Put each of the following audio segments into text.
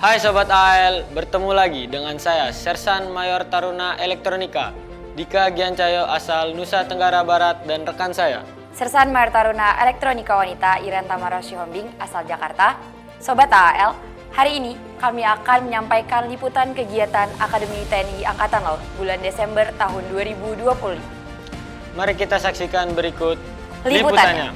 Hai Sobat AL, bertemu lagi dengan saya Sersan Mayor Taruna Elektronika Dika Giancayo asal Nusa Tenggara Barat dan rekan saya Sersan Mayor Taruna Elektronika Wanita Iren Tamara Sihombing asal Jakarta. Sobat AL, hari ini kami akan menyampaikan liputan kegiatan Akademi TNI Angkatan Laut bulan Desember tahun 2020. Mari kita saksikan berikut Liputannya.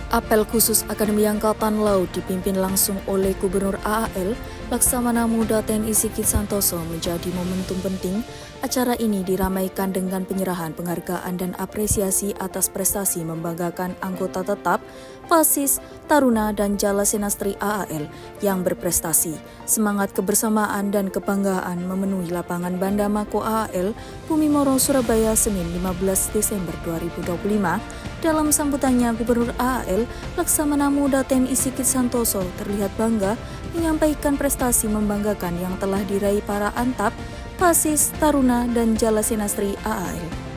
Apel khusus Akademi Angkatan Laut dipimpin langsung oleh Gubernur AAL, Laksamana Muda TNI Sigit Santoso menjadi momentum penting. Acara ini diramaikan dengan penyerahan penghargaan dan apresiasi atas prestasi membanggakan anggota tetap, Pasis, Taruna, dan Jalasenastri AAL yang berprestasi. Semangat kebersamaan dan kebanggaan memenuhi lapangan Banda Mako AAL, Bumi Moro, Surabaya, Senin 15 Desember 2025. Dalam sambutannya, Gubernur AAL, Laksamana Muda TNI Sigit Santoso terlihat bangga menyampaikan prestasi membanggakan yang telah diraih para Antap, Pasis, Taruna, dan Jalasenastri AAL.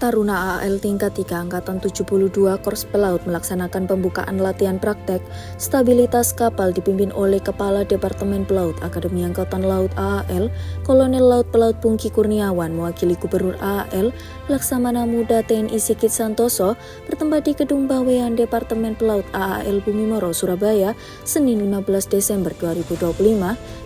Taruna AAL tingkat 3 Angkatan 72 Korps Pelaut melaksanakan pembukaan latihan praktek stabilitas kapal dipimpin oleh Kepala Departemen Pelaut Akademi Angkatan Laut AAL, Kolonel Laut Pelaut Pungki Kurniawan mewakili Gubernur AAL, Laksamana Muda TNI Sigit Santoso bertempat di Gedung Bawean Departemen Pelaut AAL Bumi Moro, Surabaya, Senin 15 Desember 2025.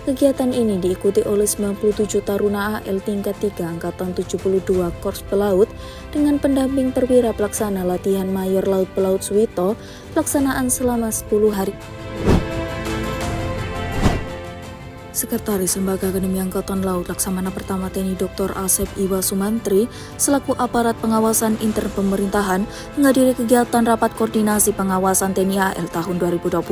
Kegiatan ini diikuti oleh 97 Taruna AAL tingkat 3 Angkatan 72 Korps Pelaut dengan pendamping perwira pelaksana latihan Mayor Laut Pelaut Suwito, pelaksanaan selama 10 hari. Sekretaris Lembaga Akademi Angkatan Laut Laksamana Pertama TNI Dr. Asep Iwa Sumantri selaku aparat pengawasan inter pemerintahan menghadiri kegiatan rapat koordinasi pengawasan TNI AAL tahun 2025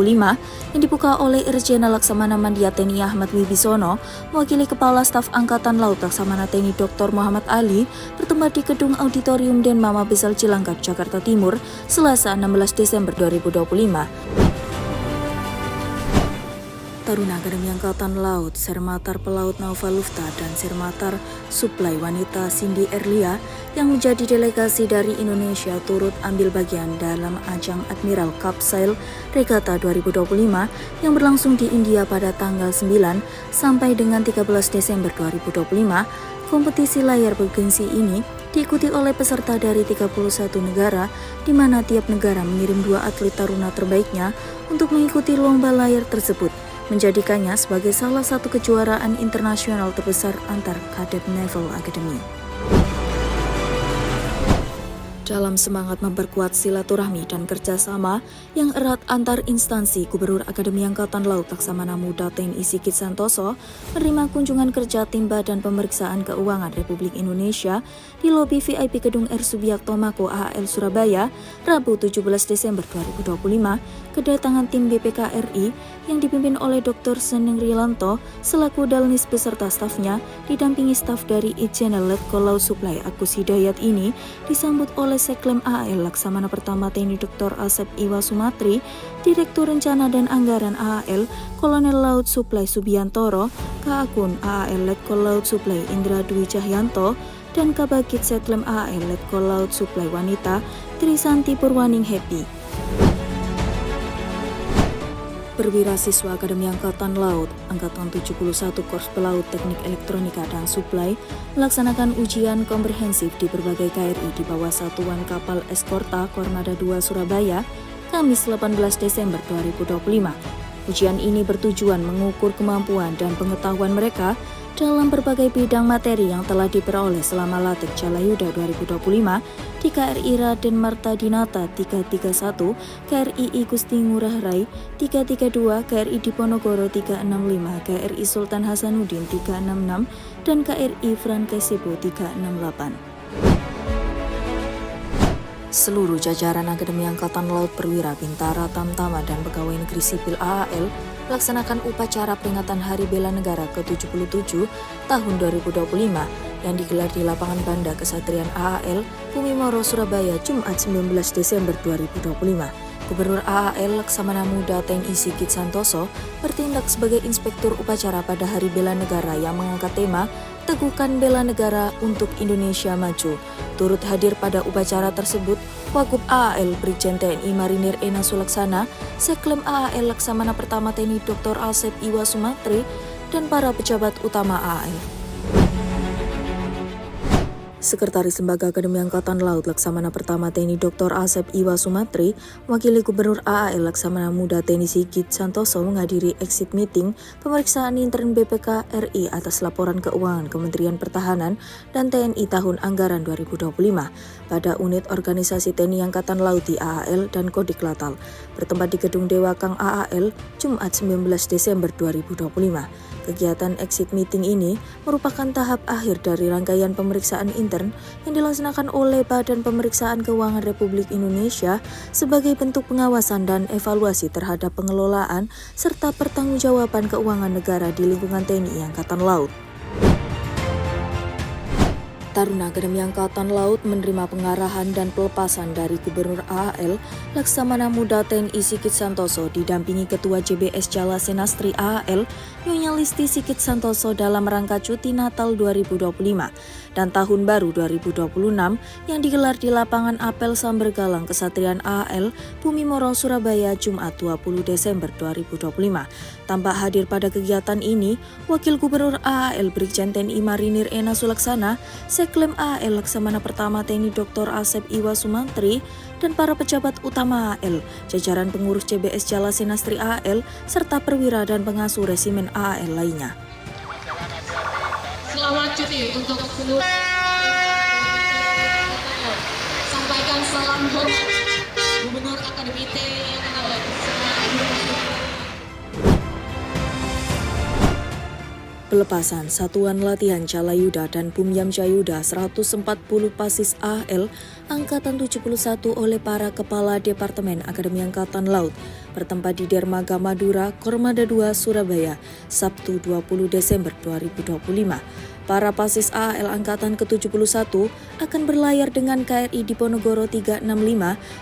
yang dibuka oleh Irjen Laksamana Mandia TNI Ahmad Wibisono mewakili Kepala Staf Angkatan Laut Laksamana TNI Dr. Muhammad Ali bertempat di Gedung Auditorium Denma Mabesal Cilangkap, Jakarta Timur, Selasa 16 Desember 2025. Taruna Akademi Angkatan Laut, Sermatar Pelaut Naufa Lufta, dan Sermatar Suplai Wanita Cindy Erlia yang menjadi delegasi dari Indonesia turut ambil bagian dalam ajang Admiral Cup Sail Regatta 2025 yang berlangsung di India pada tanggal 9 sampai dengan 13 Desember 2025. Kompetisi layar bergengsi ini diikuti oleh peserta dari 31 negara, di mana tiap negara mengirim 2 atlet taruna terbaiknya untuk mengikuti lomba layar tersebut, menjadikannya sebagai salah satu kejuaraan internasional terbesar antar Cadet Naval Academy. Dalam semangat memperkuat silaturahmi dan kerjasama yang erat antar instansi, Gubernur Akademi Angkatan Laut Laksamana Muda TNI Sigit Santoso menerima kunjungan kerja tim Badan Pemeriksaan Keuangan Republik Indonesia di lobi VIP Gedung R. Subiakto Mako AAL Surabaya, Rabu 17 Desember 2025. Kedatangan tim BPK RI yang dipimpin oleh Dr. Seneng Rilanto selaku Dalnis beserta stafnya didampingi staf dari Itjen Letkol Laut Supply Agus Hidayat ini disambut oleh Seklem AAL Laksamana Pertama TNI Dr. Asep Iwa Sumantri, Direktur Rencana dan Anggaran AAL Kolonel Laut Supply Subiantoro, Kaakun AAL Letkol Laut Supply Indra Dwi Cahyanto, dan Kabagit Seklem AAL Letkol Laut Supply Wanita Trisanti Purwaning Happy. Perwira siswa Akademi Angkatan Laut, Angkatan 71 Korps Pelaut Teknik Elektronika dan Suplai melaksanakan ujian komprehensif di berbagai KRI di bawah Satuan Kapal Eskorta Kormada 2 Surabaya, Kamis 18 Desember 2025. Ujian ini bertujuan mengukur kemampuan dan pengetahuan mereka dalam berbagai bidang materi yang telah diperoleh selama latih Calayuda 2025 di KRI Raden Marta Dinata 331, KRI I Gusti Ngurah Rai 332, KRI Diponegoro 365, KRI Sultan Hasanuddin 366, dan KRI Frankesibo 368. Seluruh jajaran Akademi Angkatan Laut, Perwira, Bintara, Tamtama, dan Pegawai Negeri Sipil AAL melaksanakan upacara peringatan Hari Bela Negara ke-77 tahun 2025 yang digelar di Lapangan Banda Kesatrian AAL, Bumi Moro, Surabaya, Jumat 19 Desember 2025. Gubernur AAL Laksamana Muda TNI Sigit Santoso bertindak sebagai inspektur upacara pada Hari Bela Negara yang mengangkat tema Teguhkan Bela Negara untuk Indonesia Maju. Turut hadir pada upacara tersebut Wagub AAL Brigjen TNI Marinir Ena Sulaksana, Seklem AAL Laksamana Pertama TNI Dr. Asep Iwa Sumantri, dan para pejabat utama AAL. Sekretaris Lembaga Akademi Angkatan Laut Laksamana Pertama TNI Dr. Asep Iwa Sumantri, wakili Gubernur AAL Laksamana Muda TNI Sigit Santoso menghadiri exit meeting pemeriksaan intern BPK RI atas laporan keuangan Kementerian Pertahanan dan TNI tahun anggaran 2025 pada unit organisasi TNI Angkatan Laut di AAL dan Kodik Latal, bertempat di Gedung Dewa Kang AAL, Jumat 19 Desember 2025. Kegiatan exit meeting ini merupakan tahap akhir dari rangkaian pemeriksaan intern yang dilaksanakan oleh Badan Pemeriksaan Keuangan Republik Indonesia sebagai bentuk pengawasan dan evaluasi terhadap pengelolaan serta pertanggungjawaban keuangan negara di lingkungan TNI Angkatan Laut. Taruna Akademi Angkatan Laut menerima pengarahan dan pelepasan dari Gubernur AAL Laksamana Muda TNI Sigit Santoso didampingi Ketua JBS Jala Senastri AAL Nyonya Listi Sigit Santoso dalam rangka cuti Natal 2025 dan Tahun Baru 2026 yang digelar di lapangan Apel Sambergalang Kesatrian AAL Bumi Moro Surabaya Jumat 20 Desember 2025. Tampak hadir pada kegiatan ini Wakil Gubernur AAL Brigjen TNI Marinir Ena Sulaksana, Seklem AAL Laksamana Pertama TNI Dr. Asep Iwa Sumantri, dan para pejabat utama AAL, jajaran pengurus CBS Jala Senastri AAL, serta perwira dan pengasuh resimen AAL lainnya. Selamat cuti untuk seluruh. Sampaikan salam hormat Gubernur Akademi TNI Angkatan Laut. Pelepasan Satuan Latihan Calayuda dan Bumyam Jayuda 140 Pasis AAL Angkatan 71 oleh para Kepala Departemen Akademi Angkatan Laut bertempat di Dermaga Madura, Kormada 2, Surabaya, Sabtu 20 Desember 2025. Para Pasis AAL Angkatan ke-71 akan berlayar dengan KRI Diponegoro 365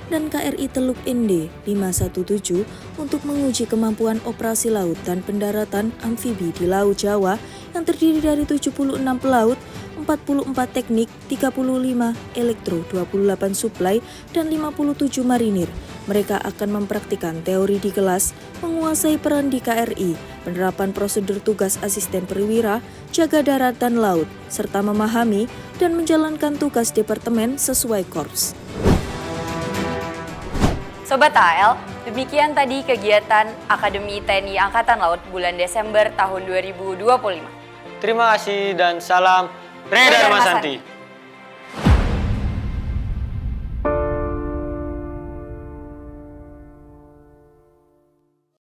dan KRI Teluk ND 517 untuk menguji kemampuan operasi laut dan pendaratan amfibi di Laut Jawa yang terdiri dari 76 pelaut, 44 teknik, 35 elektro, 28 suplai, dan 57 marinir. Mereka akan mempraktikkan teori di kelas, menguasai peran di KRI, penerapan prosedur tugas asisten perwira, jaga darat dan laut, serta memahami dan menjalankan tugas departemen sesuai korps. Sobat AAL, demikian tadi kegiatan Akademi TNI Angkatan Laut bulan Desember tahun 2025. Terima kasih dan salam Redar Masanti.